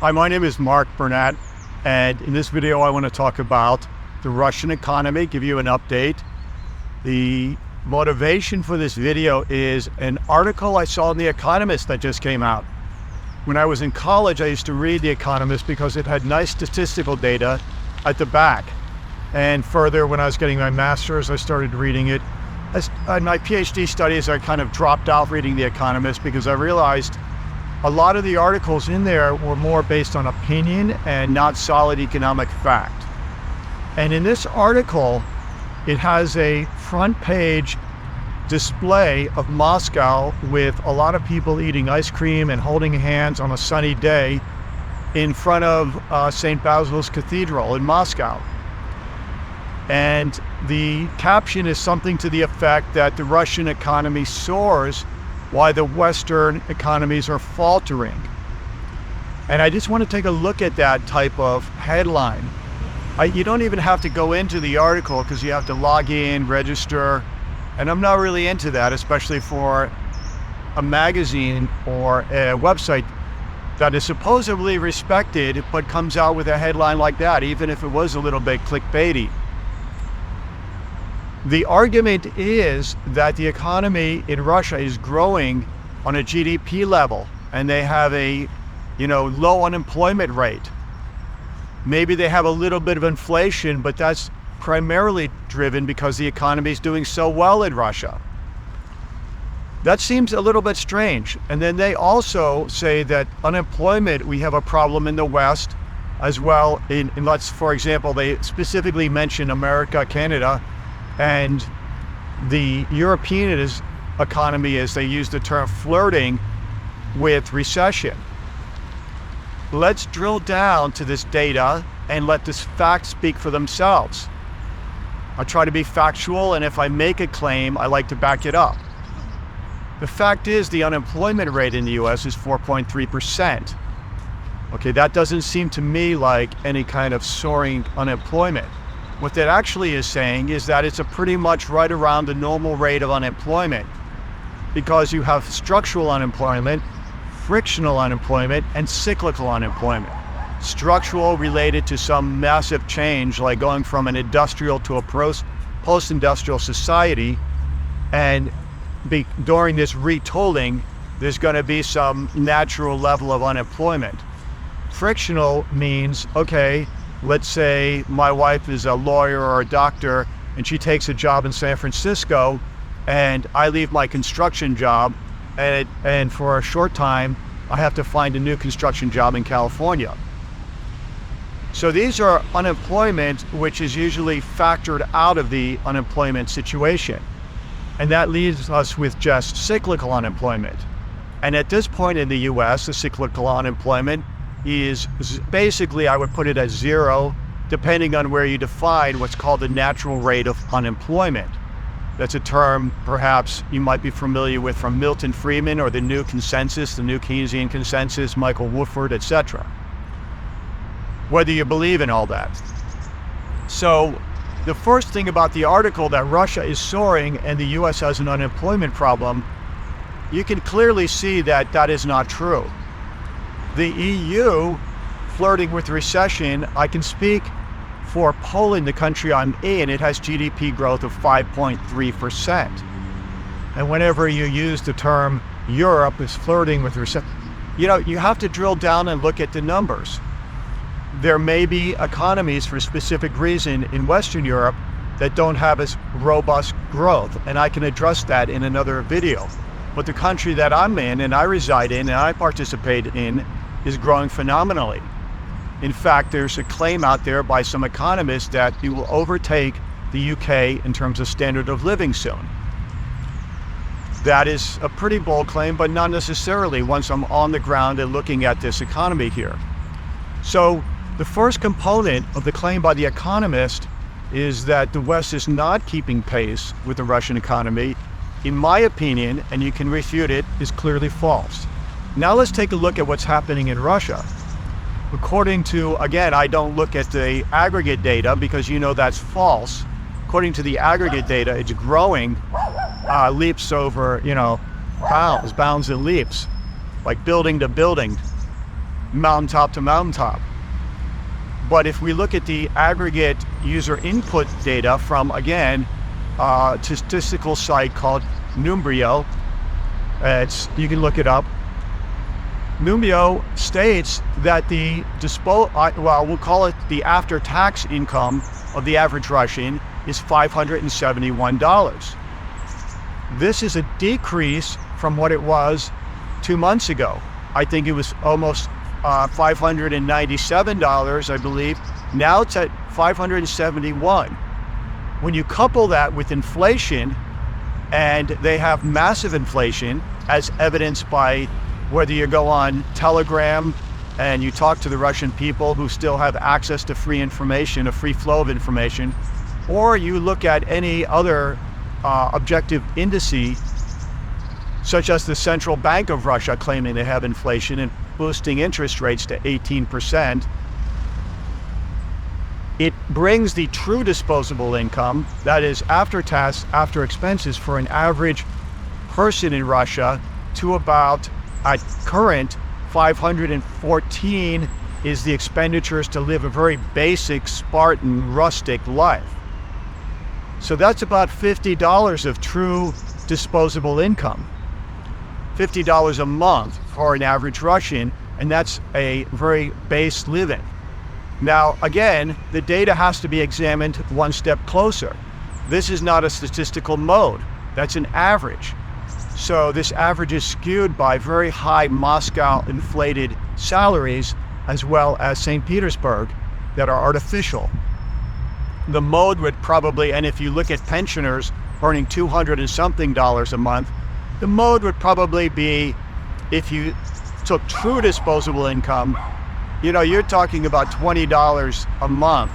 Hi, my name is Mark Burnett, and in this video I want to talk about the Russian economy, give you an update. The motivation for this video is an article I saw in The Economist that just came out. When I was in college, I used to read The Economist because it had nice statistical data at the back. And further, when I was getting my master's, I started reading it. In my PhD studies, I kind of dropped out reading The Economist because I realized a lot of the articles in there were more based on opinion and not solid economic fact. And in this article, it has a front page display of Moscow with a lot of people eating ice cream and holding hands on a sunny day in front of St. Basil's Cathedral in Moscow. And the caption is something to the effect that the Russian economy soars while the Western economies are faltering. And I just want to take a look at that type of headline. You don't even have to go into the article because you have to log in, register, and I'm not really into that, especially for a magazine or a website that is supposedly respected but comes out with a headline like that, even if it was a little bit clickbaity. The argument is that the economy in Russia is growing on a GDP level, and they have a, low unemployment rate. Maybe they have a little bit of inflation, but that's primarily driven because the economy is doing so well in Russia. That seems a little bit strange. And then they also say that unemployment, we have a problem in the West as well. For example, they specifically mention America, Canada, and the European economy, as they use the term, flirting with recession. Let's drill down to this data and let this facts speak for themselves. I try to be factual, and if I make a claim, I like to back it up. The fact is the unemployment rate in the US is 4.3%. Okay, that doesn't seem to me like any kind of soaring unemployment. What that actually is saying is that it's a pretty much right around the normal rate of unemployment, because you have structural unemployment, frictional unemployment, and cyclical unemployment. Structural related to some massive change, like going from an industrial to a post-industrial society, and during this retooling, there's going to be some natural level of unemployment. Frictional means, okay, let's say my wife is a lawyer or a doctor and she takes a job in San Francisco, and I leave my construction job, and for a short time I have to find a new construction job in California. So these are unemployment which is usually factored out of the unemployment situation. And that leaves us with just cyclical unemployment. And at this point in the US, the cyclical unemployment is basically, I would put it as zero, depending on where you define what's called the natural rate of unemployment. That's a term perhaps you might be familiar with from Milton Friedman or the New Consensus, the New Keynesian Consensus, Michael Woodford, etc. Whether you believe in all that. So the first thing about the article, that Russia is soaring and the US has an unemployment problem, you can clearly see that that is not true. The EU, flirting with recession, I can speak for Poland, the country I'm in, it has GDP growth of 5.3%. And whenever you use the term Europe is flirting with recession, you have to drill down and look at the numbers. There may be economies for a specific reason in Western Europe that don't have as robust growth, and I can address that in another video. But the country that I'm in and I reside in and I participate in is growing phenomenally. In fact, there's a claim out there by some economists that it will overtake the UK in terms of standard of living soon. That is a pretty bold claim, but not necessarily once I'm on the ground and looking at this economy here. So the first component of the claim by The Economist is that the West is not keeping pace with the Russian economy. In my opinion, and you can refute it, is clearly false. Now let's take a look at what's happening in Russia. According to, again, I don't look at the aggregate data because that's false. According to the aggregate data, it's growing leaps over, bounds and leaps, like building to building. mountaintop to mountaintop. But if we look at the aggregate user input data from, again, a statistical site called Numbeo, you can look it up. Numbeo states that we'll call it the after-tax income of the average Russian is $571. This is a decrease from what it was 2 months ago. I think it was almost $597, I believe. Now it's at $571. When you couple that with inflation, and they have massive inflation, as evidenced by whether you go on Telegram and you talk to the Russian people who still have access to free information, a free flow of information, or you look at any other objective indices, such as the Central Bank of Russia claiming they have inflation and boosting interest rates to 18%, it brings the true disposable income, that is after tax, after expenses, for an average person in Russia to about, at current, 514 is the expenditures to live a very basic, Spartan, rustic life. So that's about $50 of true disposable income. $50 a month for an average Russian, and that's a very base living. Now, again, the data has to be examined one step closer. This is not a statistical mode, that's an average. So this average is skewed by very high Moscow inflated salaries, as well as St. Petersburg, that are artificial. The mode would probably, and if you look at pensioners earning $200 and something a month, the mode would probably be, if you took true disposable income, you're talking about $20 a month.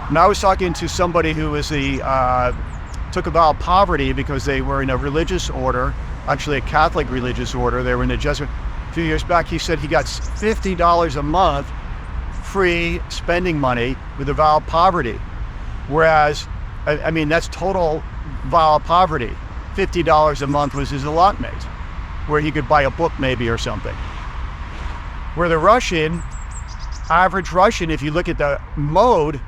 And I was talking to somebody who was took a vow of poverty because they were in a religious order, actually a Catholic religious order. They were in a Jesuit. A few years back, he said he got $50 a month free spending money with a vow of poverty. Whereas, that's total vow of poverty. $50 a month was his allotment, where he could buy a book maybe or something. Where the average Russian, if you look at the mode,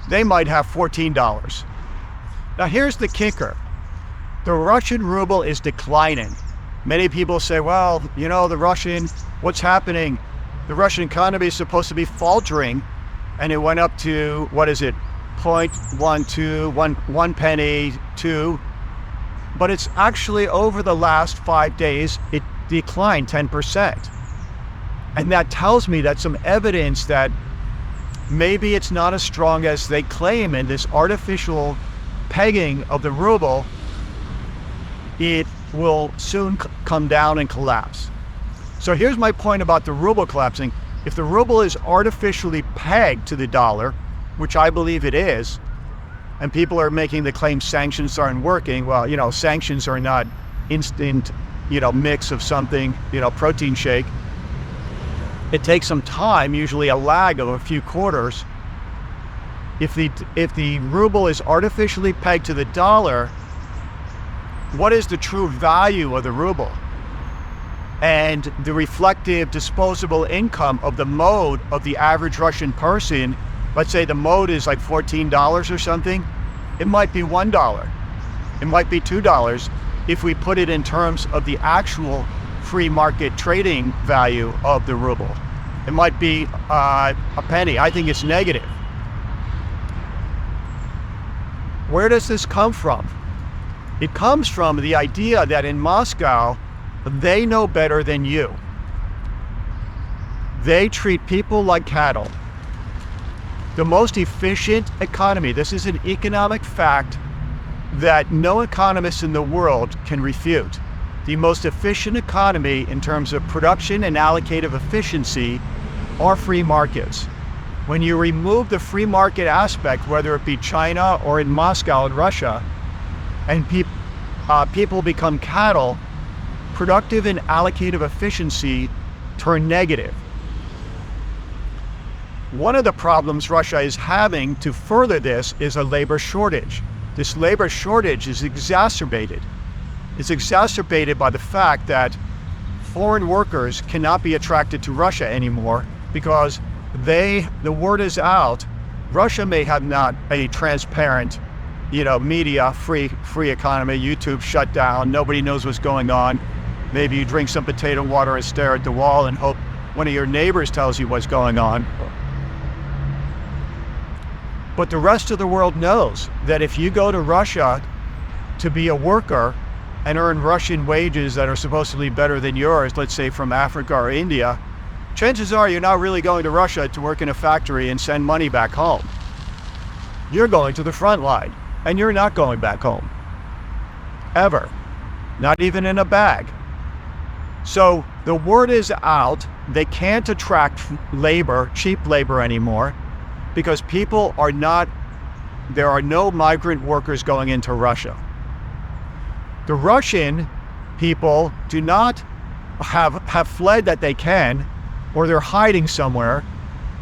they might have $14. Now here's the kicker. The Russian ruble is declining. Many people say, well, what's happening? The Russian economy is supposed to be faltering, and it went up to, 0.12, one penny, 2. But it's actually over the last 5 days, it declined 10%. And that tells me that's some evidence that maybe it's not as strong as they claim in this artificial pegging of the ruble. It will soon come down and collapse. So here's my point about the ruble collapsing. If the ruble is artificially pegged to the dollar, which I believe it is, and people are making the claim sanctions aren't working. Well, sanctions are not instant, mix of something, protein shake. It takes some time, usually a lag of a few quarters. If the ruble is artificially pegged to the dollar, what is the true value of the ruble? And the reflective disposable income of the mode of the average Russian person, let's say the mode is like $14 or something, it might be $1. It might be $2 if we put it in terms of the actual free market trading value of the ruble. It might be a penny. I think it's negative. Where does this come from? It comes from the idea that in Moscow, they know better than you. They treat people like cattle. The most efficient economy, this is an economic fact that no economist in the world can refute. The most efficient economy in terms of production and allocative efficiency are free markets. When you remove the free market aspect, whether it be China or in Moscow and Russia, and people become cattle, productive and allocative efficiency turn negative. One of the problems Russia is having to further this is a labor shortage. This labor shortage is exacerbated. It's exacerbated by the fact that foreign workers cannot be attracted to Russia anymore because the word is out. Russia may have not a transparent, media, free economy. YouTube shut down. Nobody knows what's going on. Maybe you drink some potato water and stare at the wall and hope one of your neighbors tells you what's going on. But the rest of the world knows that if you go to Russia to be a worker and earn Russian wages that are supposedly better than yours, let's say from Africa or India, chances are you're not really going to Russia to work in a factory and send money back home. You're going to the front line, and you're not going back home. Ever. Not even in a bag. So the word is out. They can't attract labor, cheap labor anymore, because there are no migrant workers going into Russia. The Russian people do not have fled that they can, or they're hiding somewhere,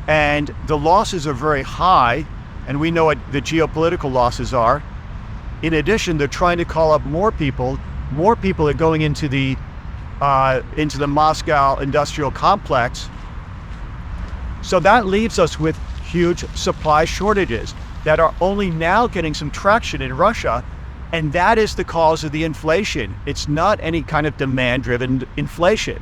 and the losses are very high, and we know what the geopolitical losses are. In addition, they're trying to call up more people. More people are going into the Moscow industrial complex. So that leaves us with huge supply shortages that are only now getting some traction in Russia, and that is the cause of the inflation. It's not any kind of demand-driven inflation.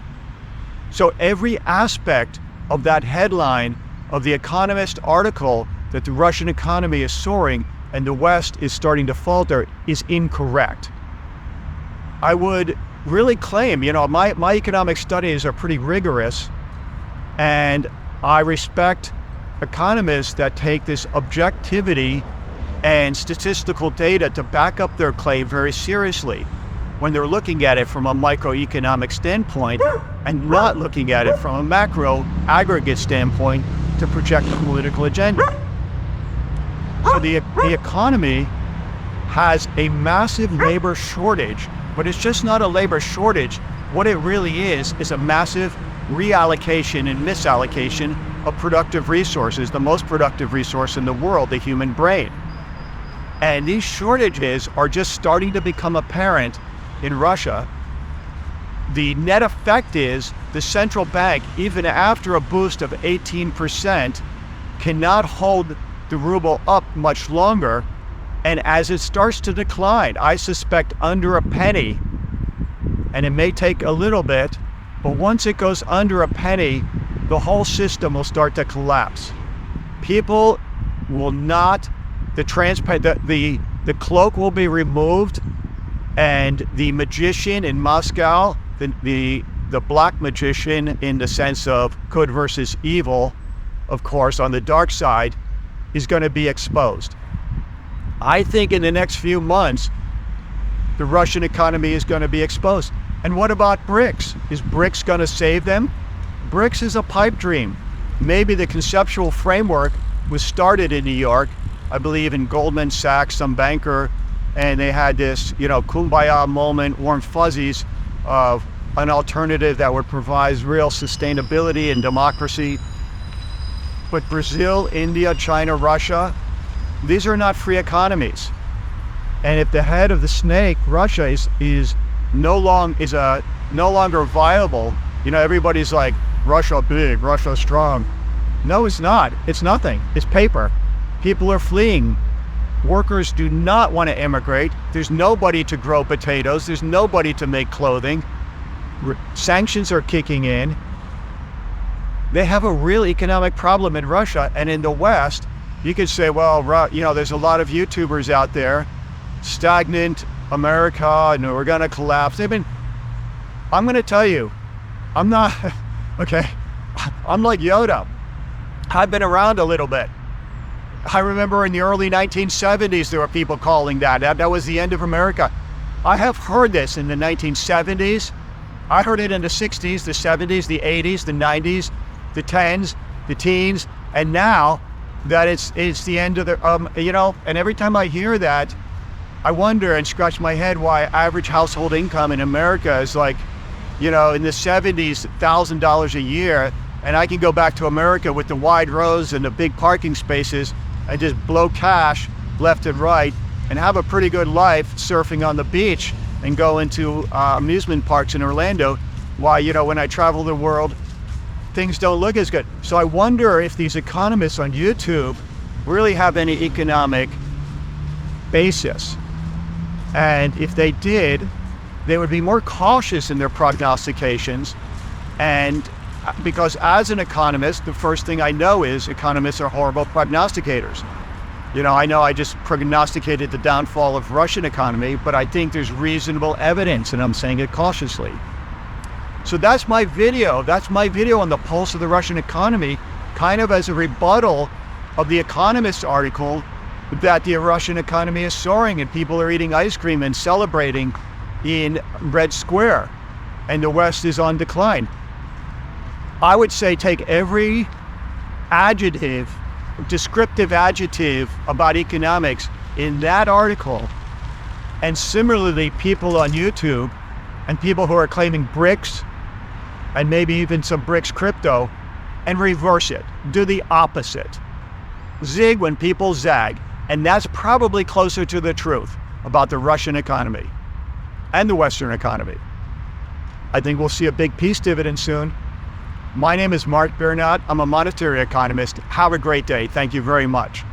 So every aspect of that headline of the Economist article that the Russian economy is soaring and the West is starting to falter is incorrect. I would really claim, my economic studies are pretty rigorous, and I respect economists that take this objectivity and statistical data to back up their claim very seriously when they're looking at it from a microeconomic standpoint and not looking at it from a macro aggregate standpoint to project a political agenda. So the economy has a massive labor shortage, but it's just not a labor shortage. What it really is a massive reallocation and misallocation of productive resources, the most productive resource in the world, the human brain. And these shortages are just starting to become apparent in Russia. The net effect is the central bank, even after a boost of 18%, cannot hold the ruble up much longer. And as it starts to decline, I suspect under a penny, and it may take a little bit, but once it goes under a penny, the whole system will start to collapse. People will not, the cloak will be removed, and the magician in Moscow, the black magician in the sense of good versus evil, of course, on the dark side, is going to be exposed. I think in the next few months, the Russian economy is going to be exposed. And what about BRICs? Is BRICs going to save them? BRICs is a pipe dream. Maybe the conceptual framework was started in New York, I believe in Goldman Sachs, some banker, and they had this, kumbaya moment, warm fuzzies of an alternative that would provide real sustainability and democracy. But Brazil, India, China, Russia, these are not free economies. And if the head of the snake, Russia, is no longer viable, everybody's like, Russia big, Russia strong. No, it's not. It's nothing. It's paper. People are fleeing. Workers do not want to immigrate. There's nobody to grow potatoes. There's nobody to make clothing. Sanctions are kicking in. They have a real economic problem in Russia. And in the West, you could say, well, there's a lot of YouTubers out there, stagnant America, and we're going to collapse. I'm going to tell you, I'm not, okay, I'm like Yoda. I've been around a little bit. I remember in the early 1970s, there were people calling that was the end of America. I have heard this in the 1970s. I heard it in the 60s, the 70s, the 80s, the 90s, the 10s, the teens, and now that it's the end of the, and every time I hear that, I wonder and scratch my head why average household income in America is like, in the 70s, $1,000 a year, and I can go back to America with the wide roads and the big parking spaces and just blow cash left and right and have a pretty good life surfing on the beach and go into amusement parks in Orlando why, when I travel the world, things don't look as good. So I wonder if these economists on YouTube really have any economic basis. And if they did, they would be more cautious in their prognostications. And because as an economist, the first thing I know is economists are horrible prognosticators. I know I just prognosticated the downfall of Russian economy, but I think there's reasonable evidence, and I'm saying it cautiously. So that's my video. That's my video on the pulse of the Russian economy, kind of as a rebuttal of the Economist article that the Russian economy is soaring and people are eating ice cream and celebrating in Red Square, and the West is on decline. I would say take every descriptive adjective about economics in that article, and similarly people on YouTube and people who are claiming BRICs and maybe even some BRICs crypto, and reverse it. Do the opposite. Zig when people zag. And that's probably closer to the truth about the Russian economy and the Western economy. I think we'll see a big peace dividend soon. My name is Mark Bernard. I'm a monetary economist. Have a great day. Thank you very much.